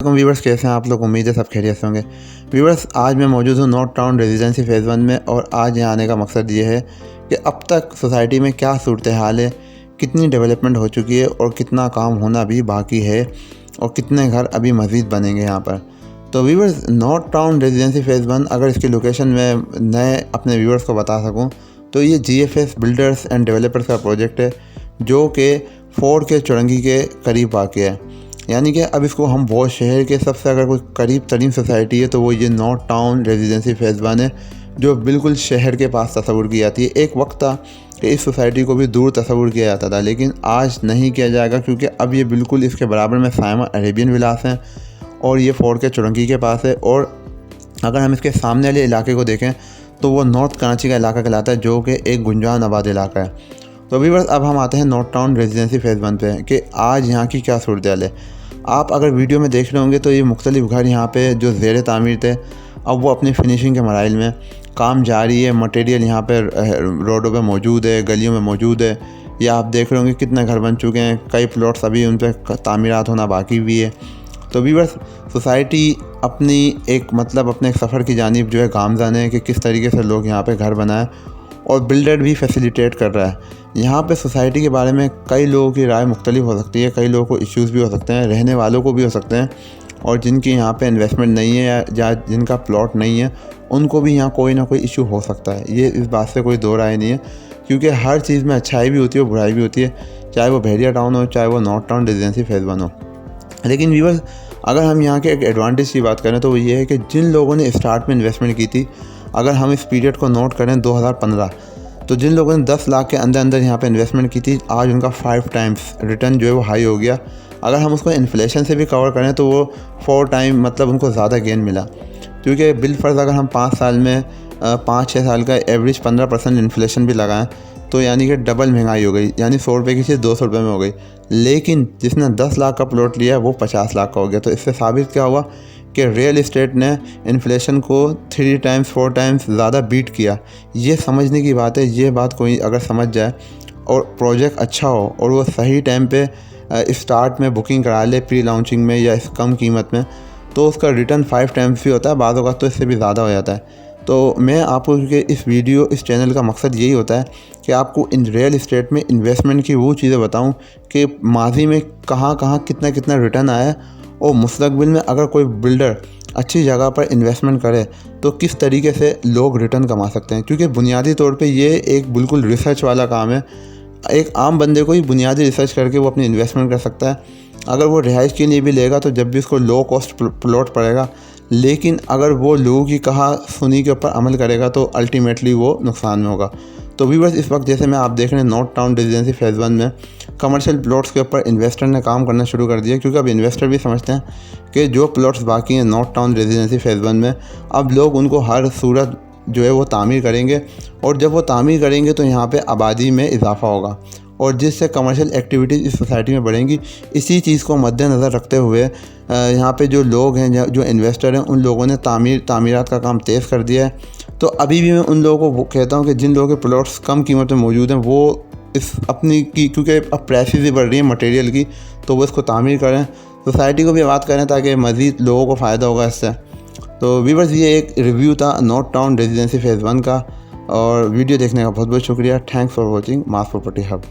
Viewers, कैसे हैं आप लोग? उम्मीद है सब खैरियत से होंगे। व्यूवर्स, आज मैं मौजूद हूँ नॉर्थ टाउन रेजिडेंसी फ़ेज़ 1 में और आज यहाँ आने का मकसद ये है कि अब तक सोसाइटी में क्या सूरत हाल है, कितनी डेवलपमेंट हो चुकी है और कितना काम होना भी बाकी है और कितने घर अभी मज़ीद बनेंगे यहाँ पर। तो viewers, north town residency phase 1 अगर इसकी लोकेशन में नए अपने व्यूवर्स को बता सकूँ तो ये GFS बिल्डर्स एंड डेवलपर्स का प्रोजेक्ट है जो कि फोर्ट के चुरंगी के करीब वाक़ है। यानी कि अब इसको हम बहुत शहर के सबसे अगर कोई करीब तरीन सोसाइटी है तो वो ये नॉर्थ टाउन रेजिडेंसी फ़ेज़ 1 है जो बिल्कुल शहर के पास तस्वुर की जाती है। एक वक्त था कि इस सोसाइटी को भी दूर तस्वुर किया जाता था, लेकिन आज नहीं किया जाएगा क्योंकि अब ये बिल्कुल इसके बराबर में साइमा अरेबियन विलास हैं और ये फोर्ट के चुरंगी के पास है। और अगर हम इसके सामने वाले इलाके को देखें तो वो नॉर्थ कराची का इलाका कहलाता है जो कि एक गुंजान आबाद इलाका है। तो अभी बस अब हम आते हैं नॉर्थ टाउन रेजिडेंसी फ़ेज़ 1 पे कि आज यहाँ की क्या सूरत हाल है। आप अगर वीडियो में देख रहे होंगे तो ये मुख्तलिफ घर यहाँ पे जो ज़ेर तामीर थे अब वो अपनी फिनिशिंग के मराइल में, काम जारी है। मटेरियल यहाँ पे रोडों पे मौजूद है, गलियों में मौजूद है। या आप देख रहे होंगे कितने घर बन चुके हैं, कई प्लॉट्स अभी उन पर तामीरात होना बाकी भी है। तो भी बस सोसाइटी अपनी अपने एक सफ़र की जानिब जो है गामज़न है कि किस तरीके से लोग यहाँ पे घर बनाएं और बिल्डर भी फैसिलिटेट कर रहा है। यहाँ पे सोसाइटी के बारे में कई लोगों की राय मुख्तलिफ हो सकती है, कई लोगों को इश्यूज़ भी हो सकते हैं, रहने वालों को भी हो सकते हैं, और जिनकी यहाँ पे इन्वेस्टमेंट नहीं है या जिनका प्लॉट नहीं है उनको भी यहाँ कोई ना कोई इशू हो सकता है। ये इस बात से कोई दो राय नहीं है क्योंकि हर चीज़ में अच्छाई भी होती है और बुराई भी होती है, चाहे वो बहरिया टाउन हो चाहे वो नॉर्थ टाउन रेजिडेंसी फ़ेज़ 1 हो। लेकिन व्यूअर्स, अगर हम यहाँ के एक एडवांटेज की बात करें तो वो ये है कि जिन लोगों ने स्टार्ट में इन्वेस्टमेंट की थी, अगर हम इस पीरियड को नोट करें 2015, तो जिन लोगों ने 10 लाख के अंदर अंदर यहाँ पे इन्वेस्टमेंट की थी, आज उनका 5 टाइम्स रिटर्न जो है वो हाई हो गया। अगर हम उसको इन्फ्लेशन से भी कवर करें तो वो 4 टाइम उनको ज़्यादा गेन मिला, क्योंकि बिल फर्ज अगर हम 5 साल में 5-6 साल का एवरेज 15% इन्फ्लेशन भी लगाएं तो यानी कि डबल महंगाई हो गई, यानी 100 रुपये की चीज़ 200 रुपये में हो गई। लेकिन जिसने 10 लाख का प्लॉट लिया वो 50 लाख का हो गया। तो इससे साबित क्या हुआ कि रियल इस्टेट ने इन्फ्लेशन को 3 टाइम्स 4 टाइम्स ज़्यादा बीट किया। ये समझने की बात है। ये बात कोई अगर समझ जाए और प्रोजेक्ट अच्छा हो और वो सही टाइम पे स्टार्ट में बुकिंग करा ले, प्री लॉन्चिंग में या इस कम कीमत में, तो उसका रिटर्न 5 टाइम्स भी होता है, बाद होगा तो इससे भी ज़्यादा हो जाता है। तो मैं आपको इस चैनल का मकसद यही होता है कि आपको इन रियल इस्टेट में इन्वेस्टमेंट की वो चीज़ें बताऊं कि माजी में कहाँ कहाँ कितना कितना रिटर्न आया और मुस्तकबिल में अगर कोई बिल्डर अच्छी जगह पर इन्वेस्टमेंट करे तो किस तरीके से लोग रिटर्न कमा सकते हैं। क्योंकि बुनियादी तौर पे ये एक बिल्कुल रिसर्च वाला काम है। एक आम बंदे को ही बुनियादी रिसर्च करके वो अपनी इन्वेस्टमेंट कर सकता है। अगर वो रिहाइश के लिए भी लेगा तो जब भी उसको लो कॉस्ट प्लॉट पड़ेगा, लेकिन अगर वो लोगों की कहा सुनी के ऊपर अमल करेगा तो अल्टीमेटली वो नुकसान में होगा। तो भी बस इस वक्त जैसे मैं आप देख रहे हैं नॉर्थ टाउन रेजिडेंसी फ़ेज़ 1 में कमर्शियल प्लॉट्स के ऊपर इन्वेस्टर ने काम करना शुरू कर दिया, क्योंकि अब इन्वेस्टर भी समझते हैं कि जो प्लॉट्स बाकी हैं नॉर्थ टाउन रेजिडेंसी फ़ेज़ 1 में, अब लोग उनको हर सूरत जो है वो तामीर करेंगे, और जब वो तामीर करेंगे तो यहाँ पे आबादी में इजाफा होगा और जिससे कमर्शियल एक्टिविटीज़ इस सोसाइटी में बढ़ेंगी। इसी चीज़ को मद्देनज़र रखते हुए यहाँ पे जो लोग हैं, जो इन्वेस्टर हैं, उन लोगों ने तामीरात का काम तेज़ कर दिया है। तो अभी भी मैं उन लोगों को कहता हूँ कि जिन लोगों के प्लॉट्स कम कीमत में मौजूद हैं वो इस अपनी की, क्योंकि अब प्राइसेस भी बढ़ रही हैं मटेरियल की, तो वो इसको तामीर करें, सोसाइटी को भी बात करें ताकि मज़ीद लोगों को फ़ायदा होगा इससे। तो व्यूअर्स, ये एक रिव्यू था नॉर्थ टाउन रेजिडेंसी फ़ेज़ 1 का, और वीडियो देखने का बहुत बहुत शुक्रिया। Thanks for watching mass property hub.